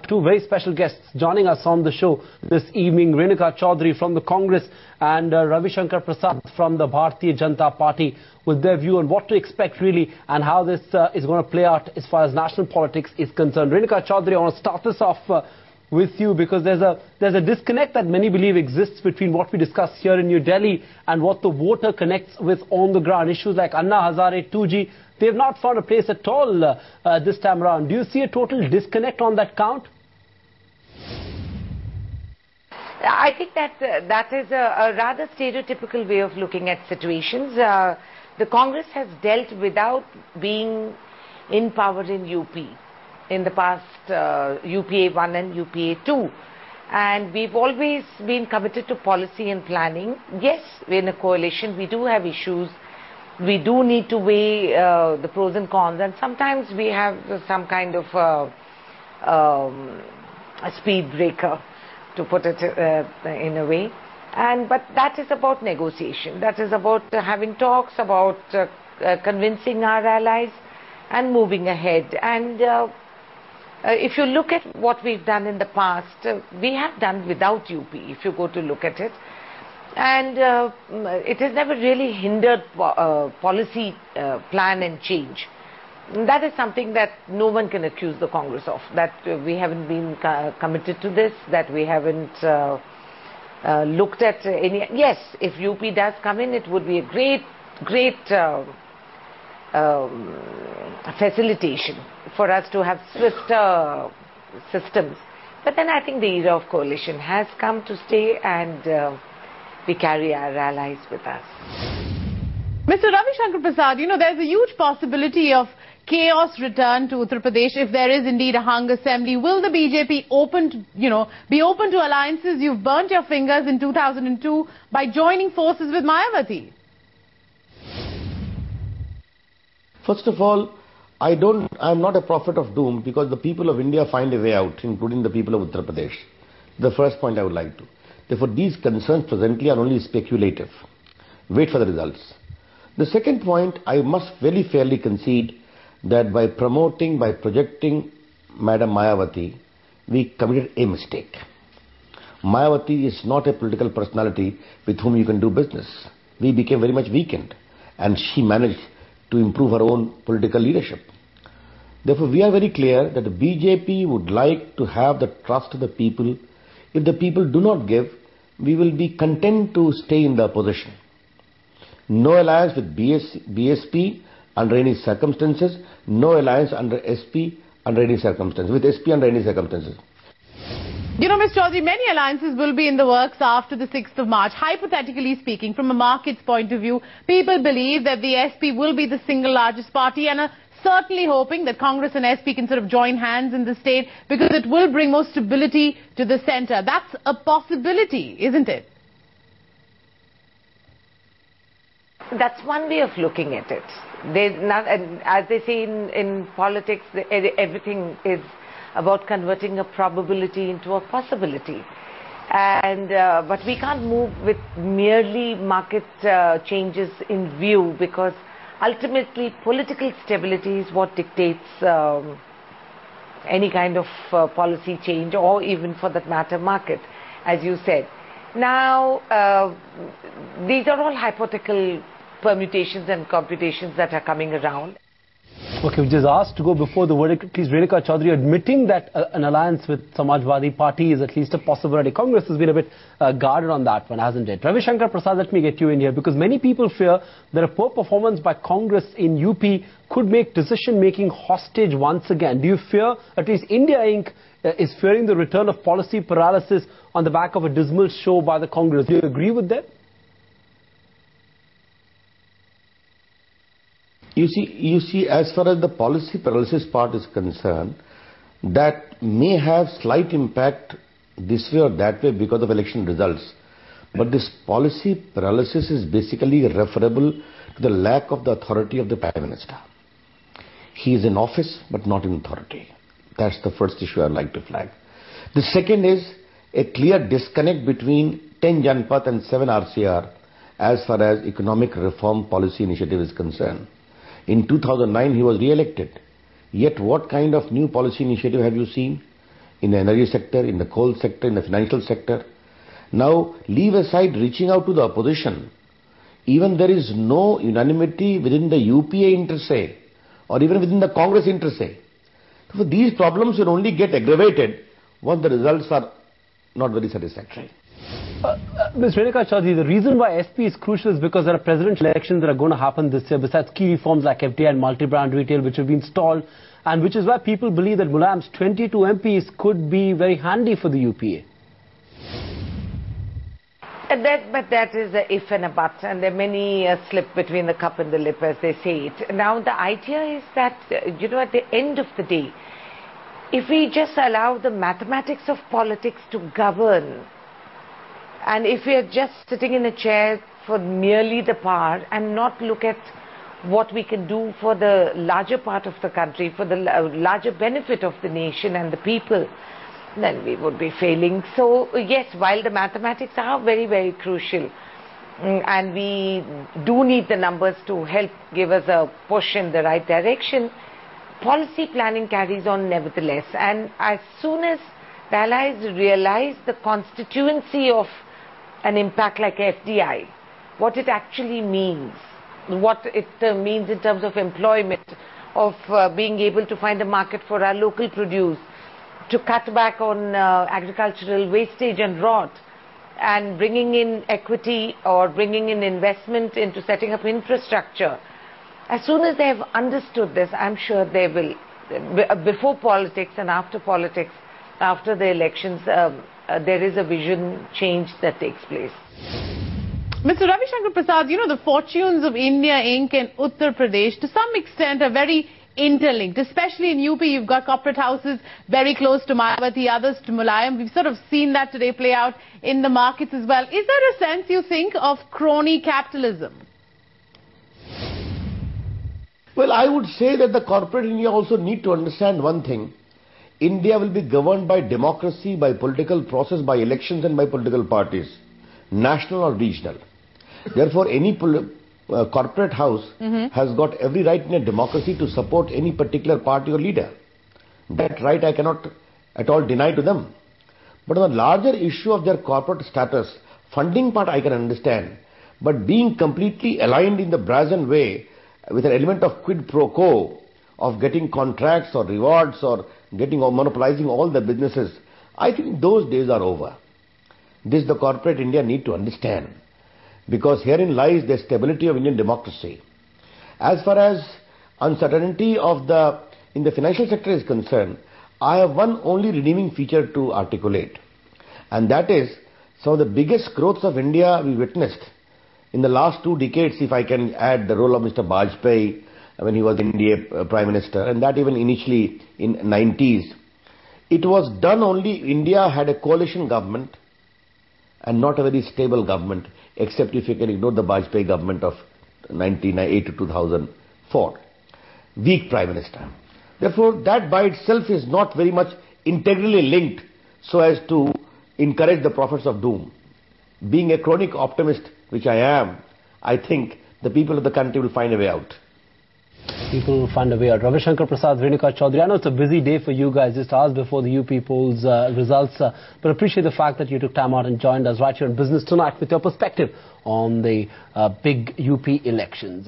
Two very special guests joining us on the show this evening, Renuka Chaudhary from the Congress and Ravi Shankar Prasad from the Bharatiya Janata Party, with their view on what to expect really and how this is going to play out as far as national politics is concerned. Renuka Chaudhary, I want to start this off with you because there's a disconnect that many believe exists between what we discuss here in New Delhi and what the voter connects with on the ground. Issues like Anna Hazare, 2G, they have not found a place at all this time around. Do you see a total disconnect on that count? I think that is a rather stereotypical way of looking at situations. The Congress has dealt without being in power in UP in the past, UPA 1 and UPA 2. And we've always been committed to policy and planning. Yes, we're in a coalition, we do have issues. We do need to weigh the pros and cons, and sometimes we have some kind of a speed breaker, to put it in a way. But that is about negotiation. That is about having talks, about convincing our allies and moving ahead. And if you look at what we've done in the past, we have done without UP, if you go to look at it. And it has never really hindered policy plan and change. That is something that no one can accuse the Congress of, that we haven't been committed to this, that we haven't looked at any. Yes, if UP does come in, it would be a great facilitation for us to have swifter systems. But then I think the era of coalition has come to stay, and we carry our allies with us. Mr. Ravi Shankar Prasad, you know, there's a huge possibility of chaos return to Uttar Pradesh if there is indeed a hung assembly. Will the BJP be open to alliances? You've burnt your fingers in 2002 by joining forces with Mayawati. First of all, I'm not a prophet of doom, because the people of India find a way out, including the people of Uttar Pradesh. The first point I would like to. Therefore, these concerns presently are only speculative. Wait for the results. The second point, I must very fairly concede that by projecting Madam Mayawati, we committed a mistake. Mayawati is not a political personality with whom you can do business. We became very much weakened, and she managed to improve her own political leadership. Therefore, we are very clear that the BJP would like to have the trust of the people. If the people do not give, we will be content to stay in the opposition. No alliance with BSP under any circumstances, no alliance under SP under any circumstances, with SP under any circumstances. You know, Ms. Chaudhary, many alliances will be in the works after the 6th of March. Hypothetically speaking, from a market's point of view, people believe that the SP will be the single largest party and are certainly hoping that Congress and SP can sort of join hands in the state, because it will bring more stability to the centre. That's a possibility, isn't it? That's one way of looking at it. There's not, as they say in politics, everything is about converting a probability into a possibility. But we can't move with merely market changes in view, because ultimately political stability is what dictates any kind of policy change, or even for that matter market, as you said. Now, these are all hypothetical permutations and computations that are coming around. Okay, we just asked to go before the verdict. Please, Renuka Chaudhary, admitting that an alliance with Samajwadi Party is at least a possibility. Congress has been a bit guarded on that one, hasn't it? Ravi Shankar Prasad, let me get you in here, because many people fear that a poor performance by Congress in UP could make decision-making hostage once again. Do you fear, at least India Inc. is fearing the return of policy paralysis on the back of a dismal show by the Congress? Do you agree with that? You see, as far as the policy paralysis part is concerned, that may have slight impact this way or that way because of election results. But this policy paralysis is basically referable to the lack of the authority of the Prime Minister. He is in office but not in authority. That's the first issue I'd like to flag. The second is a clear disconnect between 10 Janpath and 7 RCR as far as economic reform policy initiative is concerned. In 2009, he was re-elected. Yet what kind of new policy initiative have you seen? in the energy sector, in the coal sector, in the financial sector. Now, leave aside reaching out to the opposition. Even there is no unanimity within the UPA inter se, or even within the Congress inter se. So these problems will only get aggravated once the results are not very satisfactory. Ms. Renuka Chaudhary, the reason why SP is crucial is because there are presidential elections that are going to happen this year, besides key reforms like FDI and multi-brand retail, which have been stalled, and which is why people believe that Mulayam's 22 MPs could be very handy for the UPA. But that is a if and a but, and there are many slip between the cup and the lip, as they say it. Now, the idea is that, at the end of the day, if we just allow the mathematics of politics to govern, and if we are just sitting in a chair for merely the power and not look at what we can do for the larger part of the country, for the larger benefit of the nation and the people, then we would be failing. So, yes, while the mathematics are very, very crucial, and we do need the numbers to help give us a push in the right direction, policy planning carries on nevertheless. And as soon as the allies realize the constituency of an impact like FDI, what it actually means, what it means in terms of employment, of being able to find a market for our local produce, to cut back on agricultural wastage and rot, and bringing in equity or bringing in investment into setting up infrastructure. As soon as they have understood this, I'm sure they will, before politics and after politics, after the elections, there is a vision change that takes place. Mr. Ravi Shankar Prasad, the fortunes of India Inc. and Uttar Pradesh to some extent are very interlinked, especially in UP. You've got corporate houses very close to Mayawati, others to Mulayam. We've sort of seen that today play out in the markets as well. Is there a sense, you think, of crony capitalism? Well, I would say that the corporate India also need to understand one thing. India will be governed by democracy, by political process, by elections and by political parties, national or regional. Therefore, any corporate house has got every right in a democracy to support any particular party or leader. That right I cannot at all deny to them. But on the larger issue of their corporate status, funding part I can understand. But being completely aligned in the brazen way with an element of quid pro quo, of getting contracts or rewards or getting or monopolizing all the businesses, I think those days are over. This the corporate India need to understand. Because herein lies the stability of Indian democracy. As far as uncertainty in the financial sector is concerned, I have one only redeeming feature to articulate. And that is, some of the biggest growths of India we witnessed in the last 2 decades, if I can add the role of Mr. Vajpayee when he was India Prime Minister, and that even initially in 90s. It was done only, India had a coalition government and not a very stable government, except if you can ignore the Vajpayee government of 1998 to 2004. Weak Prime Minister. Therefore, that by itself is not very much integrally linked so as to encourage the prophets of doom. Being a chronic optimist, which I am, I think the people of the country will find a way out. People will find a way out. Ravi Shankar Prasad, Renuka Chaudhary, I know it's a busy day for you guys, just hours before the UP polls results, but appreciate the fact that you took time out and joined us right here in Business Tonight with your perspective on the big UP elections.